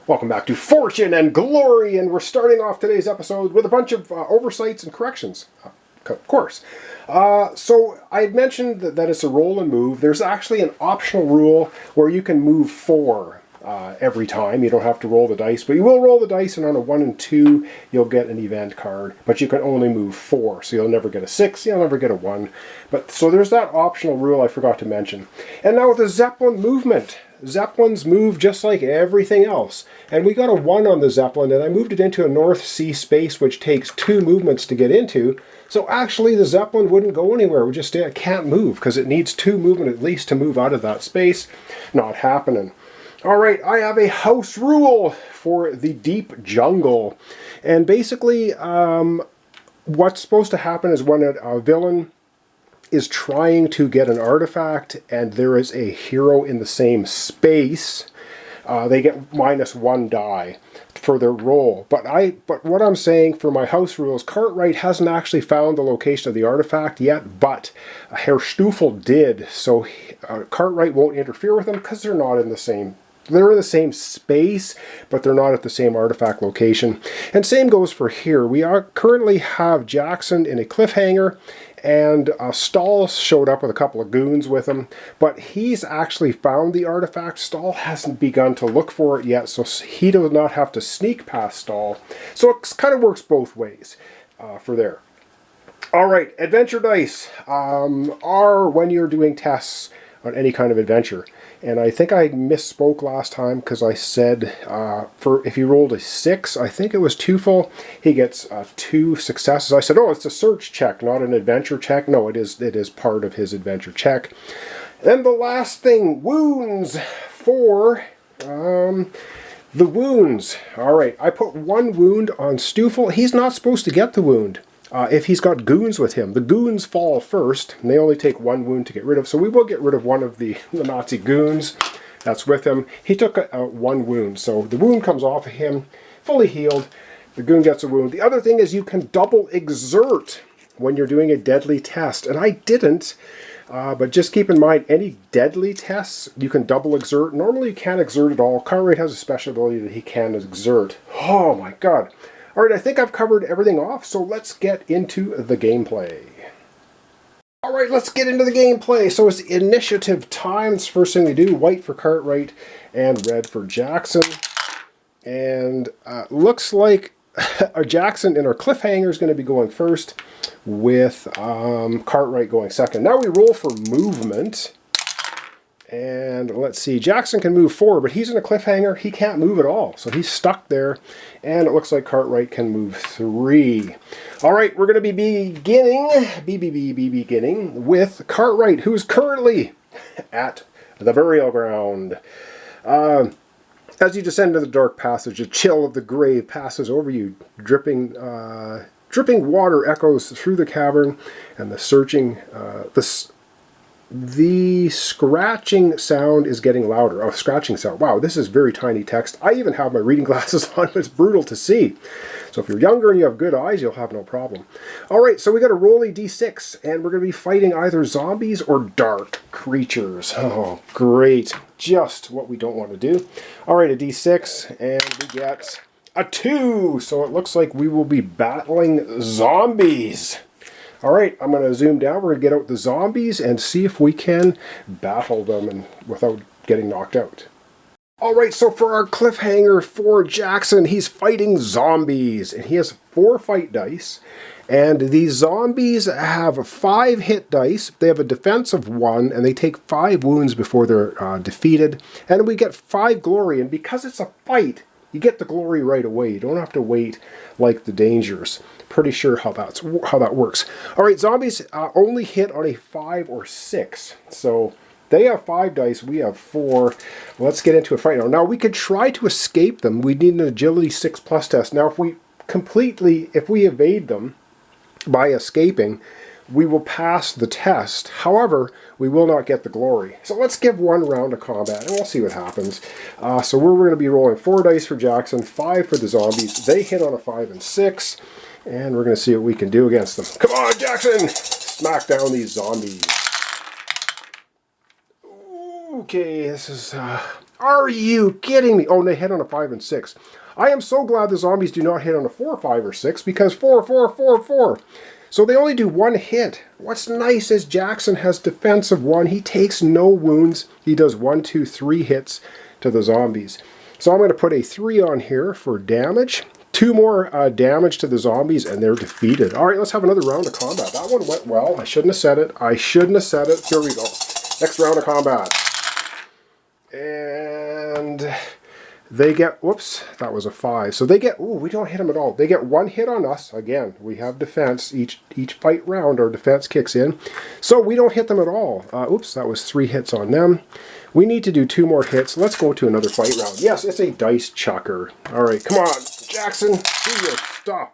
Welcome back to Fortune and Glory, and we're starting off today's episode with a bunch of oversights and corrections, of course. So I had mentioned that it's a roll and move. There's actually an optional rule where you can move 4 every time. You don't have to roll the dice, but you will roll the dice, and on a 1 and 2 you'll get an event card, but you can only move 4, so you'll never get a 6, you'll never get a 1. But so there's that optional rule I forgot to mention. And now with the Zeppelin movement. Zeppelins move just like everything else. And we got a 1 on the Zeppelin, and I moved it into a North Sea space, which takes 2 movements to get into. So actually the Zeppelin wouldn't go anywhere. We just can't move because it needs 2 movement at least to move out of that space. Not happening. Alright, I have a house rule for the deep jungle. And basically what's supposed to happen is when a villain is trying to get an artifact and there is a hero in the same space, they get -1 die for their roll. But what I'm saying for my house rules, Cartwright hasn't actually found the location of the artifact yet, but Herr Stufel did, so Cartwright won't interfere with them because they're not in the same. They're in the same space, but they're not at the same artifact location. And same goes for here. We currently have Jackson in a cliffhanger, and Stahl showed up with a couple of goons with him, but he's actually found the artifact. Stahl hasn't begun to look for it yet, so he does not have to sneak past Stahl. So it kind of works both ways for there. Alright, adventure dice are when you're doing tests on any kind of adventure. And I think I misspoke last time because I said if he rolled a 6, I think it was Tufel, he gets 2 successes. I said, oh, it's a search check, not an adventure check. No, it is part of his adventure check. Then the last thing, wounds for the wounds. All right, I put 1 wound on Stufel. He's not supposed to get the wound. If he's got goons with him. The goons fall first, and they only take 1 wound to get rid of, so we will get rid of one of the Nazi goons that's with him. He took 1 wound, so the wound comes off of him, fully healed. The goon gets a wound. The other thing is you can double exert when you're doing a deadly test, and I didn't, but just keep in mind, any deadly tests, you can double exert. Normally you can't exert at all. Cartwright has a special ability that he can exert. Oh my god. Alright, I think I've covered everything off, so let's get into the gameplay. Alright, let's get into the gameplay. So it's initiative time. It's the first thing we do. White for Cartwright and red for Jackson. And looks like Jackson in our cliffhanger is going to be going first, with Cartwright going second. Now we roll for movement. And let's see, Jackson can move 4, but he's in a cliffhanger. He can't move at all, so he's stuck there. And it looks like Cartwright can move 3. All right, we're going to be beginning with Cartwright, who is currently at the burial ground. As you descend into the dark passage, a chill of the grave passes over you. Dripping water echoes through the cavern, and the scratching sound is getting louder. Oh, scratching sound. Wow, this is very tiny text. I even have my reading glasses on, but it's brutal to see. So if you're younger and you have good eyes, you'll have no problem. Alright, so we got a rolly d6, and we're going to be fighting either zombies or dark creatures. Oh, great. Just what we don't want to do. Alright, a d6, and we get a 2. So it looks like we will be battling zombies. Alright, I'm going to zoom down. We're going to get out the zombies and see if we can battle them without getting knocked out. Alright, so for our cliffhanger for Jackson, he's fighting zombies. And he has 4 fight dice. And these zombies have 5 hit dice. They have a defense of 1, and they take 5 wounds before they're defeated. And we get 5 glory, and because it's a fight, you get the glory right away. You don't have to wait like the dangers. Pretty sure how that works. Alright, zombies only hit on a 5 or 6. So they have 5 dice, we have 4. Let's get into a fight now. Now we could try to escape them. We need an agility 6+ test. Now if we evade them by escaping, we will pass the test. However, we will not get the glory. So let's give 1 round of combat, and we'll see what happens. So we're going to be rolling 4 dice for Jackson, 5 for the zombies. They hit on a 5 and 6, and we're going to see what we can do against them. Come on, Jackson! Smack down these zombies. Okay, this is Are you kidding me? Oh, they hit on a 5 and 6. I am so glad the zombies do not hit on a 4, 5, or 6 because 4, 4, 4, 4. So they only do one hit. What's nice is Jackson has defense of 1. He takes no wounds. He does 1, 2, 3 hits to the zombies. So I'm going to put a 3 on here for damage. 2 more damage to the zombies and they're defeated. All right, let's have another round of combat. That one went well. I shouldn't have said it. I shouldn't have said it. Here we go. Next round of combat. And they get, whoops, that was a 5. So they get, ooh, we don't hit them at all. They get 1 hit on us. Again, we have defense. Each fight round, our defense kicks in. So we don't hit them at all. Oops, that was 3 hits on them. We need to do 2 more hits. Let's go to another fight round. Yes, it's a dice chucker. All right, come on, Jackson, do your stuff.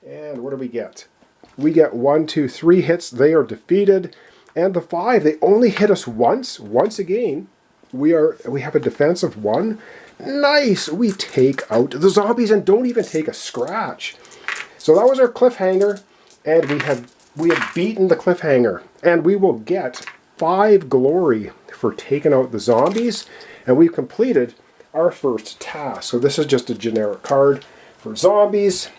And what do we get? We get 1, 2, 3 hits. They are defeated. And the 5, they only hit us once. Once again, we have a defense of 1. Nice! We take out the zombies and don't even take a scratch. So that was our cliffhanger, and we have beaten the cliffhanger. And we will get 5 glory for taking out the zombies, and we've completed our first task. So this is just a generic card for zombies.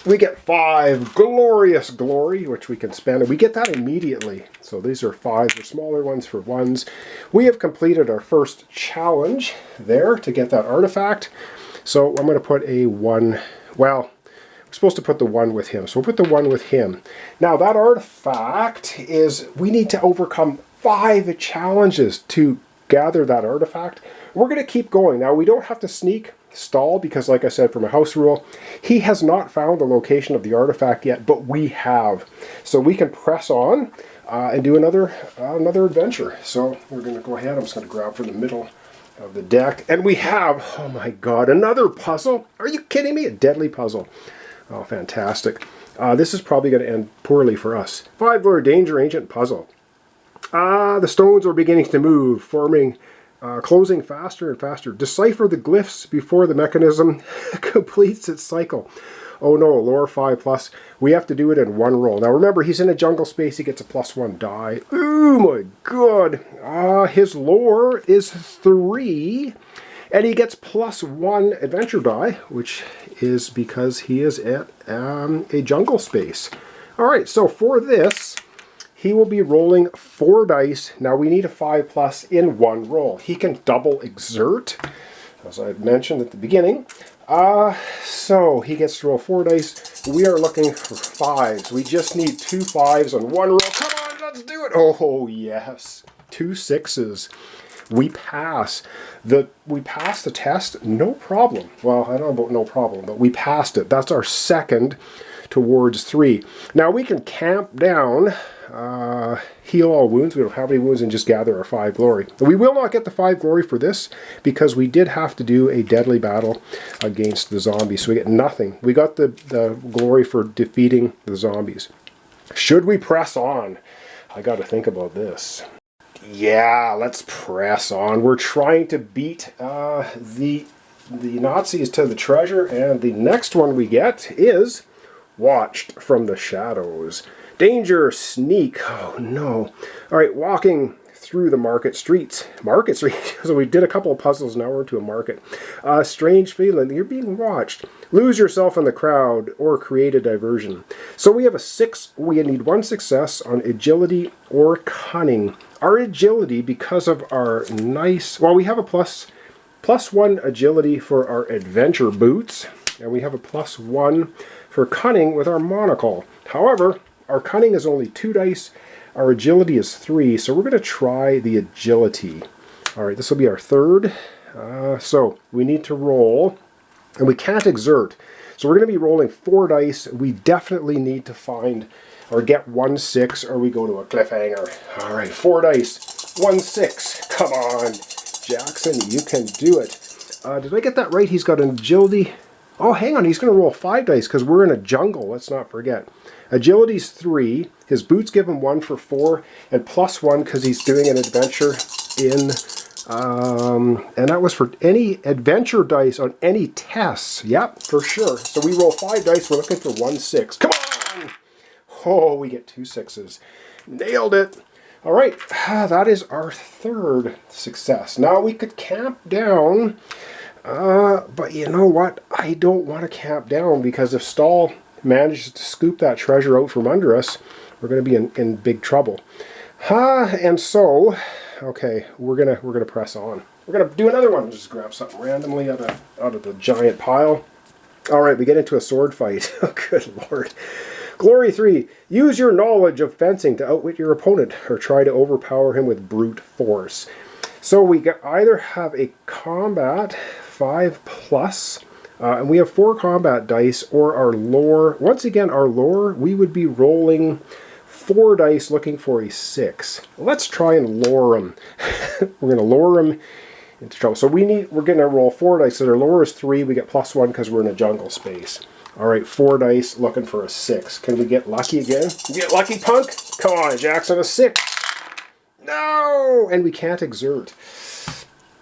We get 5 glorious glory, which we can spend, and we get that immediately. So these are 5s, the smaller ones for 1s. We have completed our first challenge there to get that artifact. So I'm going to put a 1, well, we're supposed to put the 1 with him. So we'll put the 1 with him. Now that artifact is, we need to overcome 5 challenges to gather that artifact. We're going to keep going. Now we don't have to stall, because like I said, for my house rule, he has not found the location of the artifact yet, but we have. So we can press on and do another adventure. So we're going to go ahead. I'm just going to grab from the middle of the deck. And we have, oh my god, another puzzle. Are you kidding me? A deadly puzzle. Oh, fantastic. This is probably going to end poorly for us. 5 lure danger ancient puzzle. The stones are beginning to move, forming closing faster and faster. Decipher the glyphs before the mechanism completes its cycle. Oh no, lore 5+. We have to do it in 1 roll. Now remember, he's in a jungle space. He gets a +1 die. Oh my god. His lore is 3. And he gets +1 adventure die, which is because he is at a jungle space. Alright, so for this, he will be rolling 4 dice. Now we need a 5+ in 1 roll. He can double exert, as I mentioned at the beginning. So he gets to roll 4 dice. We are looking for 5s. We just need 2 5s on 1 roll. Come on, let's do it. Oh yes, 2 6s. We pass. We passed the test, no problem. Well, I don't know about no problem, but we passed it. That's our second towards 3. Now we can camp down, heal all wounds. We don't have any wounds, and just gather our 5 glory. We will not get the 5 glory for this because we did have to do a deadly battle against the zombies, so we get nothing. We got the glory for defeating the zombies. Should we press on? I got to think about this. Yeah, let's press on. We're trying to beat the Nazis to the treasure, and the next one we get is watched from the shadows. Danger, sneak. Oh no. All right, walking through the market streets. Market street. So we did a couple of puzzles, now we're into a market. Strange feeling. You're being watched. Lose yourself in the crowd or create a diversion. So we have a 6. We need 1 success on agility or cunning. Our agility, because of our nice, well, we have a +1 agility for our adventure boots, and we have a +1 for cunning with our monocle. However, our cunning is only 2 dice. Our agility is 3, so we're going to try the agility. All right, this will be our 3rd. So we need to roll, and we can't exert. So we're going to be rolling 4 dice. We definitely need to find or get 1 6, or we go to a cliffhanger. All right, 4 dice, 1 6. Come on, Jackson, you can do it. Did I get that right? He's got an agility. Oh, hang on, he's going to roll 5 dice because we're in a jungle. Let's not forget. Agility's 3. His boots give him 1 for 4, and +1 because he's doing an adventure in. And that was for any adventure dice on any tests. Yep, for sure. So we roll 5 dice. We're looking for 1 6. Come on! Oh, we get 2 6s. Nailed it. All right, that is our third success. Now we could camp down, but you know what? I don't want to camp down because if Stahl manages to scoop that treasure out from under us, we're going to be in big trouble. And so, okay, we're gonna press on. We're gonna do another one. Just grab something randomly out of the giant pile. All right, we get into a sword fight. Oh, good Lord. Glory 3. Use your knowledge of fencing to outwit your opponent or try to overpower him with brute force. So we either have a combat 5+, and we have 4 combat dice, or our lore. Once again, our lore, we would be rolling 4 dice looking for a 6. Let's try and lure him. We're going to lure him into trouble. So we're going to roll 4 dice. So their lure is 3. We get +1 because we're in a jungle space. All right, 4 dice looking for a 6. Can we get lucky again? Get lucky, punk? Come on, Jackson, a 6. No! And we can't exert.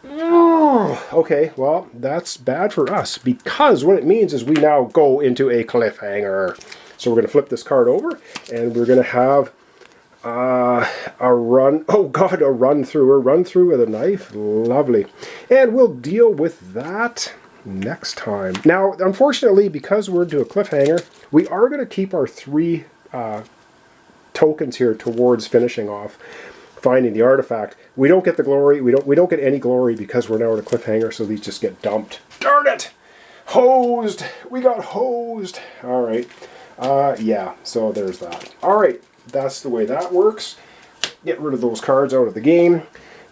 No! Okay, well, that's bad for us because what it means is we now go into a cliffhanger. So we're going to flip this card over and we're going to have a run. Oh, God, a run through. A run through with a knife. Lovely. And we'll deal with that next time. Now, unfortunately, because we're into a cliffhanger, we are going to keep our 3 tokens here towards finishing off finding the artifact. We don't get the glory. We don't get any glory because we're now at a cliffhanger, so these just get dumped. Darn it! Hosed! We got hosed! All right. Yeah, so there's that. All right, that's the way that works. Get rid of those cards out of the game.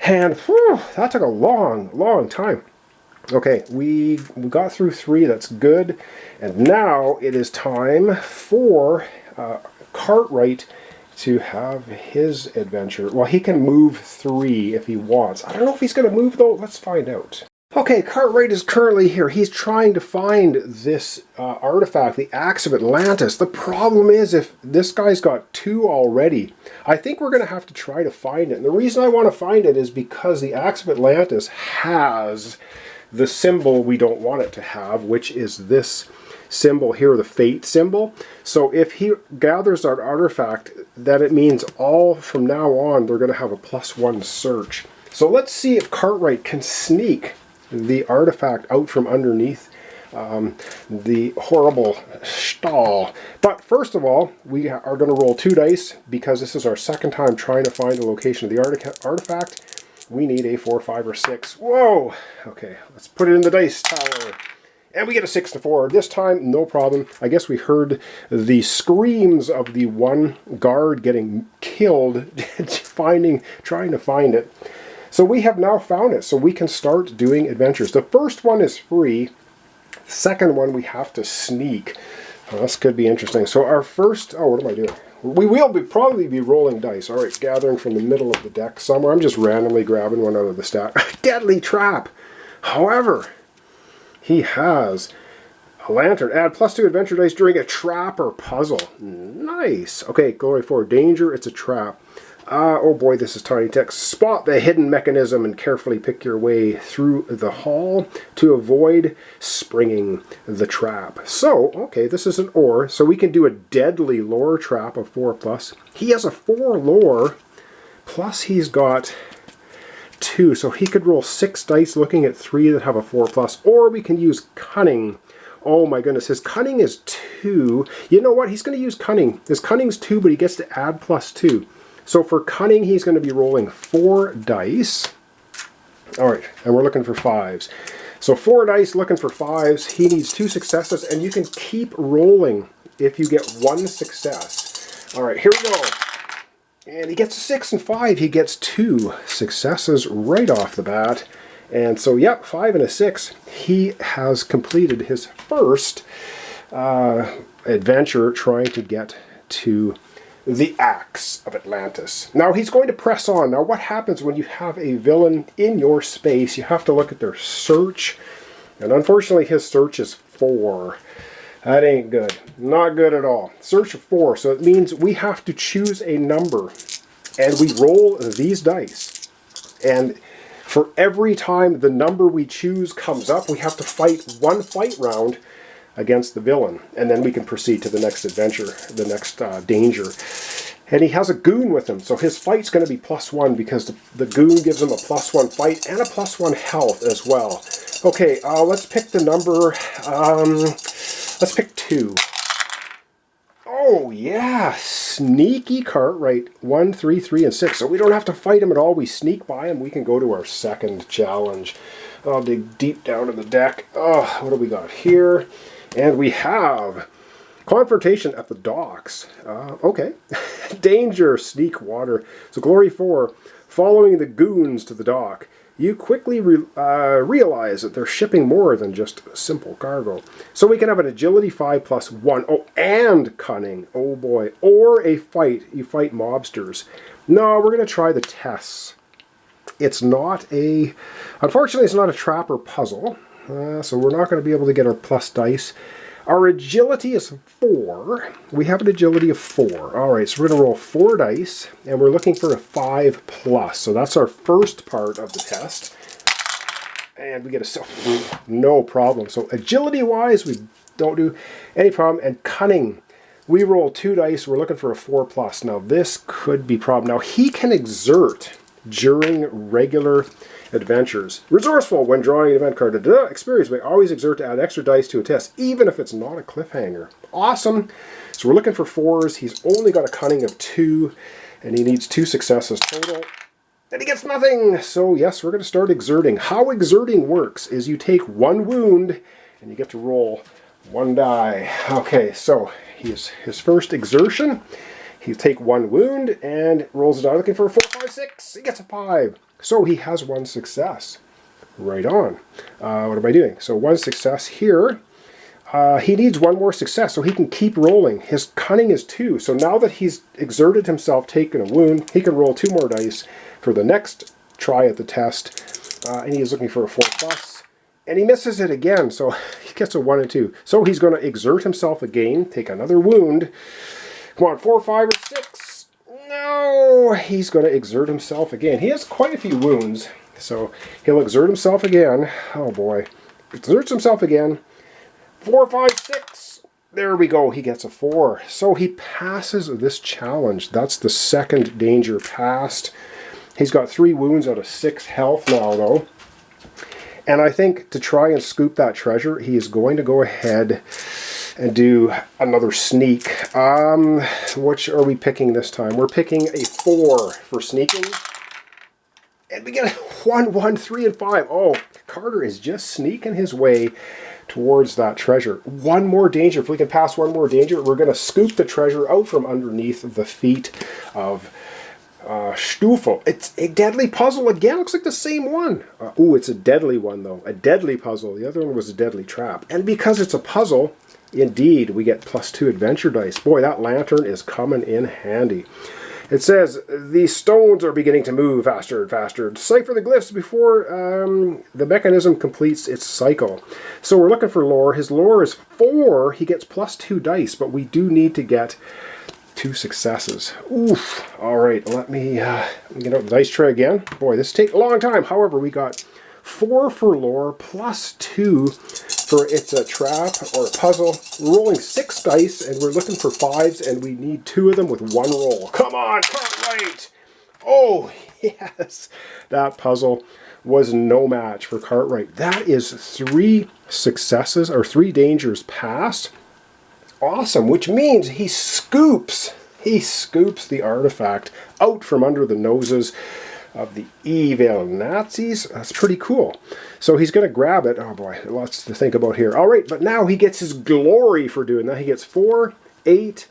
And whew, that took a long time. Okay, we got through 3, that's good. And now it is time for Cartwright to have his adventure. Well, he can move 3 if he wants. I don't know if he's going to move, though. Let's find out. Okay, Cartwright is currently here. He's trying to find this artifact, the Axe of Atlantis. The problem is, if this guy's got 2 already, I think we're going to have to try to find it. And the reason I want to find it is because the Axe of Atlantis has the symbol we don't want it to have, which is this symbol here, the fate symbol. So if he gathers our artifact, then it means all from now on they're going to have a +1 search. So let's see if Cartwright can sneak the artifact out from underneath the horrible Stahl. But first of all, we are going to roll 2 dice because this is our second time trying to find the location of the artifact. We need a 4, 5, or 6. Whoa! Okay, let's put it in the dice tower. And we get a 6 to 4. This time, no problem. I guess we heard the screams of the one guard getting killed, trying to find it. So we have now found it, so we can start doing adventures. The first one is free. The second one we have to sneak. Well, this could be interesting. So our first, oh, what am I doing? We will probably be rolling dice. All right, gathering from the middle of the deck somewhere. I'm just randomly grabbing one out of the stack. Deadly trap. However, he has a lantern. Add +2 adventure dice during a trap or puzzle. Nice. Okay, glory 4. Danger, it's a trap. Oh boy, this is tiny text. Spot the hidden mechanism and carefully pick your way through the hall to avoid springing the trap. So, okay, this is an ore, so we can do a deadly lore trap of 4+. He has a 4 lore, plus he's got 2, so he could roll 6 dice looking at 3 that have a 4+, or we can use cunning. Oh my goodness, his cunning is 2. You know what, he's going to use cunning. His cunning's 2, but he gets to add +2. So for cunning, he's going to be rolling 4 dice. All right, and we're looking for 5s. So 4 dice looking for 5s. He needs 2 successes, and you can keep rolling if you get 1 success. All right, here we go. And he gets a 6 and 5. He gets 2 successes right off the bat. And so, yep, 5 and a 6. He has completed his first adventure trying to get to the Axe of Atlantis. Now he's going to press on. Now what happens when you have a villain in your space? You have to look at their search. And unfortunately his search is 4. That ain't good. Not good at all. Search of 4. So it means we have to choose a number. And we roll these dice. And for every time the number we choose comes up, we have to fight 1 fight round against the villain, and then we can proceed to the next adventure, the next danger. And he has a goon with him, so his fight's going to be +1 because the goon gives him a +1 fight and a +1 health as well. Okay, let's pick the number, let's pick 2. Oh yeah, sneaky Cartwright, 1, 3, 3, and 6. So we don't have to fight him at all, we sneak by him, we can go to our second challenge. I'll dig deep down in the deck. Oh, what do we got here? And we have confrontation at the docks. Okay. Danger, sneak water. So glory 4, following the goons to the dock. You quickly realize that they're shipping more than just simple cargo. So we can have an agility 5 +1. Oh, and cunning. Oh boy. Or a fight. You fight mobsters. No, we're going to try the tests. It's not a... Unfortunately, it's not a trap or puzzle. So we're not going to be able to get our plus dice. Our agility is 4. We have an agility of 4. Alright, so we're going to roll 4 dice, and we're looking for a 5+. So that's our first part of the test. And we get a no problem. So agility-wise, we don't do any problem. And cunning, we roll 2 dice, we're looking for a 4+. Now this could be a problem. Now he can exert during regular adventures. Resourceful when drawing an event card. Experience may always exert to add extra dice to a test, even if it's not a cliffhanger. Awesome. So we're looking for 4s. He's only got a cunning of 2, and he needs 2 successes total. And he gets nothing. So yes, we're going to start exerting. How exerting works is you take 1 wound, and you get to roll 1 die. Okay, so his first exertion. He'll take 1 wound and rolls a die looking for a 4, 5, 6. He gets a 5. So he has 1 success. Right on. What am I doing? So 1 success here. He needs 1 more success so he can keep rolling. His cunning is 2. So now that he's exerted himself, taken a wound, he can roll 2 more dice for the next try at the test. And he is looking for a 4+. And he misses it again. So he gets a 1 and 2. So he's going to exert himself again, take another wound. Come on, 4, 5, or 6. No, he's going to exert himself again. He has quite a few wounds, so he'll exert himself again. Oh boy, exerts himself again. 4, 5, 6. There we go. He gets a 4. So he passes this challenge. That's the second danger passed. He's got 3 wounds out of 6 health now, though. And I think to try and scoop that treasure, he is going to go ahead and do another sneak. Which are we picking this time? We're picking a 4 for sneaking. And we get a 1, 1, 3, and 5. Oh, Carter is just sneaking his way towards that treasure. 1 more danger. If we can pass 1 more danger, we're going to scoop the treasure out from underneath the feet of Stufel. It's a deadly puzzle again. Looks like the same one. Ooh, it's a deadly one, though. A deadly puzzle. The other one was a deadly trap. And because it's a puzzle, indeed, we get +2 adventure dice. Boy, that lantern is coming in handy. It says, the stones are beginning to move faster and faster. Decipher the glyphs before the mechanism completes its cycle. So we're looking for lore. His lore is 4. He gets +2 dice, but we do need to get 2 successes. Oof. All right, let me get out the dice tray again. Boy, this takes a long time. However, we got 4 for lore, +2 for it's a trap or a puzzle. We're rolling 6 dice, and we're looking for 5s, and we need 2 of them with 1 roll. Come on, Cartwright! Oh, yes! That puzzle was no match for Cartwright. That is 3 successes, or 3 dangers passed. Awesome, which means he scoops the artifact out from under the noses of the evil Nazis. That's pretty cool. So he's going to grab it. Oh boy, lots to think about here. All right, but now he gets his glory for doing that. He gets 4, 8,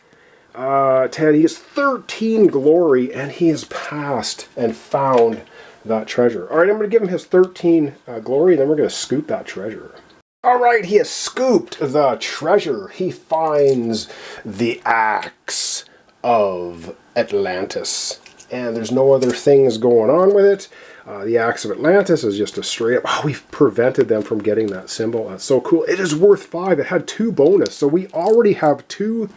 10. He gets 13 glory, and he has passed and found that treasure. All right, I'm going to give him his 13 glory, and then we're going to scoop that treasure. All right, he has scooped the treasure. He finds the axe of Atlantis. And there's no other things going on with it. The Axe of Atlantis is just a straight up... Oh, we've prevented them from getting that symbol. That's so cool. It is worth 5. It had 2 bonus. So we already have 2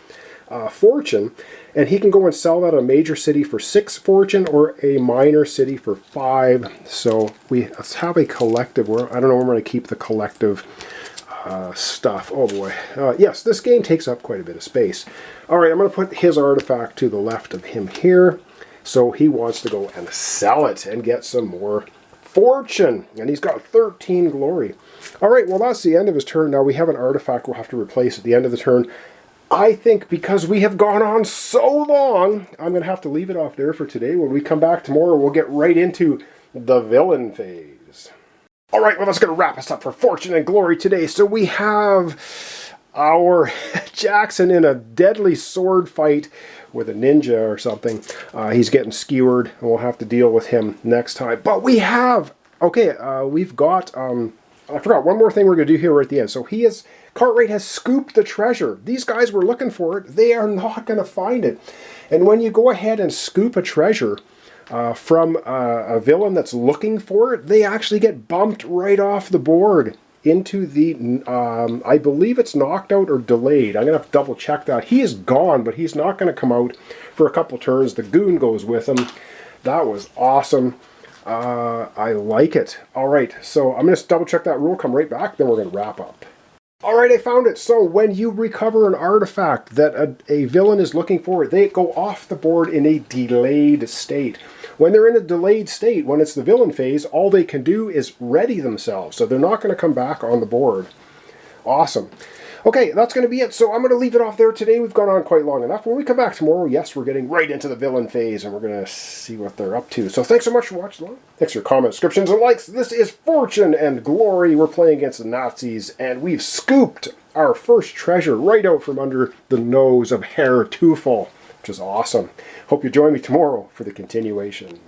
fortune. And he can go and sell that at a major city for 6 fortune or a minor city for 5. So let's have a collective. I don't know where I'm going to keep the collective stuff. Oh boy. Yes, this game takes up quite a bit of space. Alright, I'm going to put his artifact to the left of him here. So he wants to go and sell it and get some more fortune. And he's got 13 glory. Alright, well that's the end of his turn. Now we have an artifact we'll have to replace at the end of the turn. I think because we have gone on so long, I'm going to have to leave it off there for today. When we come back tomorrow, we'll get right into the villain phase. Alright, well that's going to wrap us up for Fortune and Glory today. So we have our Jackson in a deadly sword fight with a ninja or something. He's getting skewered, and we'll have to deal with him next time. But we have, okay, we've got, I forgot one more thing we're going to do here right at the end. So Cartwright has scooped the treasure. These guys were looking for it. They are not going to find it. And when you go ahead and scoop a treasure from a villain that's looking for it, they actually get bumped right off the board into the, I believe it's knocked out or delayed. I'm going to have to double check that. He is gone, but he's not going to come out for a couple turns. The goon goes with him. That was awesome. I like it. All right, so I'm going to double check that rule, come right back, then we're going to wrap up. All right, I found it. So when you recover an artifact that a villain is looking for, they go off the board in a delayed state. When they're in a delayed state, when it's the villain phase, all they can do is ready themselves. So they're not going to come back on the board. Awesome. Okay, that's going to be it. So I'm going to leave it off there today. We've gone on quite long enough. When we come back tomorrow, yes, we're getting right into the villain phase, and we're going to see what they're up to. So thanks so much for watching along. Thanks for your comments, descriptions, and likes. This is Fortune and Glory. We're playing against the Nazis, and we've scooped our first treasure right out from under the nose of Herr Teufel, which is awesome. Hope you join me tomorrow for the continuation.